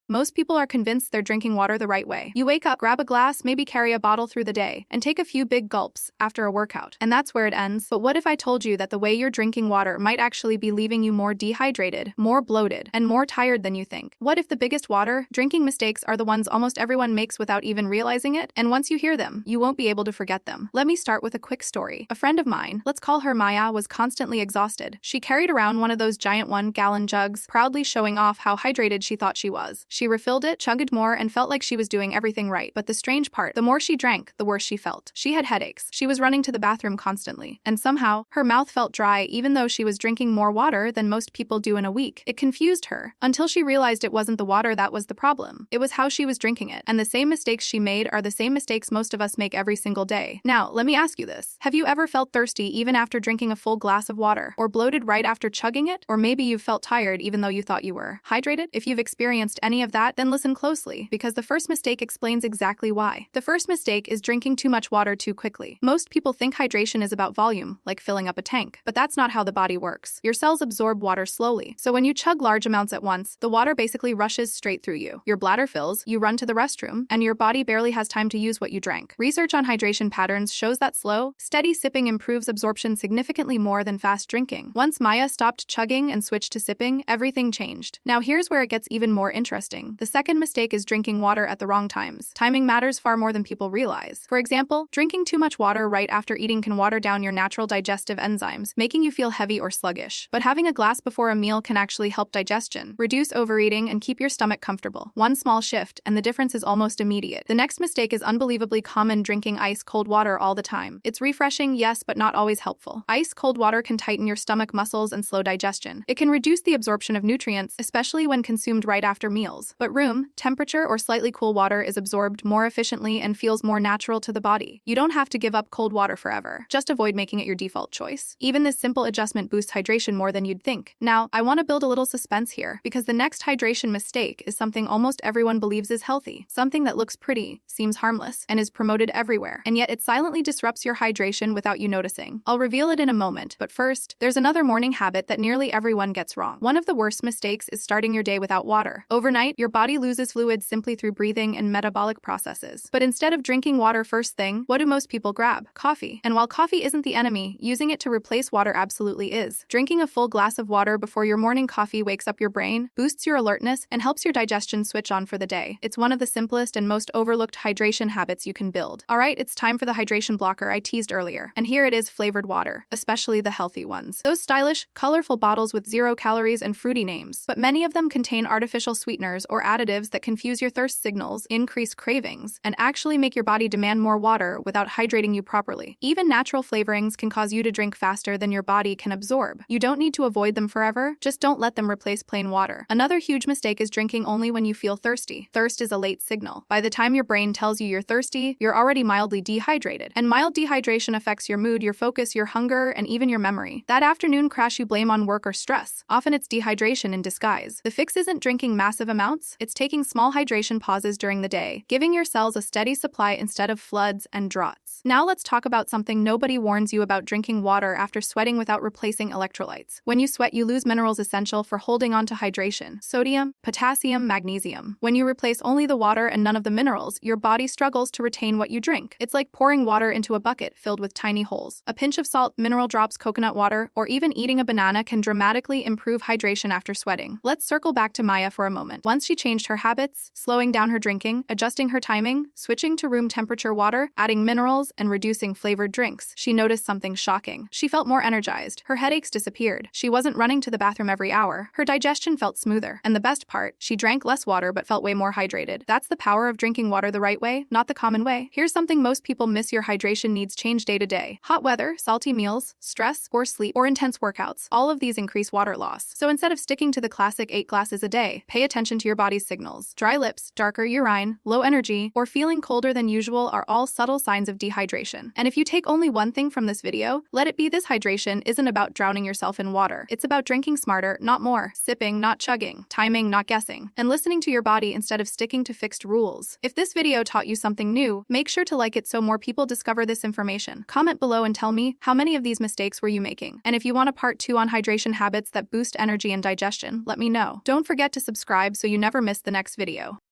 Most people are convinced they're drinking water the right way. You wake up, grab a glass, maybe carry a bottle through the day, and take a few big gulps after a workout. And that's where it ends. But what if I told you that the way you're drinking water might actually be leaving you more dehydrated, more bloated, and more tired than you think? What if the biggest water drinking mistakes are the ones almost everyone makes without even realizing it? And once you hear them, you won't be able to forget them. Let me start with a quick story. A friend of mine, let's call her Maya, was constantly exhausted. She carried around one of those giant 1-gallon jugs, proudly showing off how hydrated she thought she was. She refilled it, chugged more, and felt like she was doing everything right. But the strange part, the more she drank, the worse she felt. She had headaches. She was running to the bathroom constantly. And somehow, her mouth felt dry even though she was drinking more water than most people do in a week. It confused her, until she realized it wasn't the water that was the problem. It was how she was drinking it. And the same mistakes she made are the same mistakes most of us make every single day. Now, let me ask you this. Have you ever felt thirsty even after drinking a full glass of water? Or bloated right after chugging it? Or maybe you've felt tired even though you thought you were hydrated? If you've experienced any of that, then listen closely, because the first mistake explains exactly why. The first mistake is drinking too much water too quickly. Most people think hydration is about volume, like filling up a tank, but that's not how the body works. Your cells absorb water slowly, so when you chug large amounts at once, the water basically rushes straight through you. Your bladder fills, you run to the restroom, and your body barely has time to use what you drank. Research on hydration patterns shows that slow, steady sipping improves absorption significantly more than fast drinking. Once Maya stopped chugging and switched to sipping, everything changed. Now here's where it gets even more interesting. The second mistake is drinking water at the wrong times. Timing matters far more than people realize. For example, drinking too much water right after eating can water down your natural digestive enzymes, making you feel heavy or sluggish. But having a glass before a meal can actually help digestion, reduce overeating, and keep your stomach comfortable. One small shift, and the difference is almost immediate. The next mistake is unbelievably common: drinking ice-cold water all the time. It's refreshing, yes, but not always helpful. Ice-cold water can tighten your stomach muscles and slow digestion. It can reduce the absorption of nutrients, especially when consumed right after meals. But room temperature or slightly cool water is absorbed more efficiently and feels more natural to the body. You don't have to give up cold water forever. Just avoid making it your default choice. Even this simple adjustment boosts hydration more than you'd think. Now, I want to build a little suspense here, because the next hydration mistake is something almost everyone believes is healthy. Something that looks pretty, seems harmless, and is promoted everywhere. And yet it silently disrupts your hydration without you noticing. I'll reveal it in a moment, but first, there's another morning habit that nearly everyone gets wrong. One of the worst mistakes is starting your day without water. Overnight, your body loses fluids simply through breathing and metabolic processes. But instead of drinking water first thing, what do most people grab? Coffee. And while coffee isn't the enemy, using it to replace water absolutely is. Drinking a full glass of water before your morning coffee wakes up your brain, boosts your alertness, and helps your digestion switch on for the day. It's one of the simplest and most overlooked hydration habits you can build. Alright, it's time for the hydration blocker I teased earlier. And here it is: flavored water, especially the healthy ones. Those stylish, colorful bottles with 0 calories and fruity names. But many of them contain artificial sweeteners or additives that confuse your thirst signals, increase cravings, and actually make your body demand more water without hydrating you properly. Even natural flavorings can cause you to drink faster than your body can absorb. You don't need to avoid them forever, just don't let them replace plain water. Another huge mistake is drinking only when you feel thirsty. Thirst is a late signal. By the time your brain tells you you're thirsty, you're already mildly dehydrated. And mild dehydration affects your mood, your focus, your hunger, and even your memory. That afternoon crash you blame on work or stress. Often it's dehydration in disguise. The fix isn't drinking massive amounts, it's taking small hydration pauses during the day, giving your cells a steady supply instead of floods and draughts. Now let's talk about something nobody warns you about: drinking water after sweating without replacing electrolytes. When you sweat, you lose minerals essential for holding on to hydration: sodium, potassium, magnesium. When you replace only the water and none of the minerals, your body struggles to retain what you drink. It's like pouring water into a bucket filled with tiny holes. A pinch of salt, mineral drops, coconut water, or even eating a banana can dramatically improve hydration after sweating. Let's circle back to Maya for a moment. Once she changed her habits, slowing down her drinking, adjusting her timing, switching to room temperature water, adding minerals, and reducing flavored drinks, she noticed something shocking. She felt more energized. Her headaches disappeared. She wasn't running to the bathroom every hour. Her digestion felt smoother. And the best part, she drank less water but felt way more hydrated. That's the power of drinking water the right way, not the common way. Here's something most people miss: your hydration needs change day to day. Hot weather, salty meals, stress, poor sleep, or intense workouts. All of these increase water loss. So instead of sticking to the classic 8 glasses a day, pay attention to your body's signals. Dry lips, darker urine, low energy, or feeling colder than usual are all subtle signs of dehydration. And if you take only one thing from this video, let it be this: hydration isn't about drowning yourself in water. It's about drinking smarter, not more, sipping, not chugging, timing, not guessing, and listening to your body instead of sticking to fixed rules. If this video taught you something new, make sure to like it so more people discover this information. Comment below and tell me, how many of these mistakes were you making? And if you want a part 2 on hydration habits that boost energy and digestion, let me know. Don't forget to subscribe so you you never miss the next video.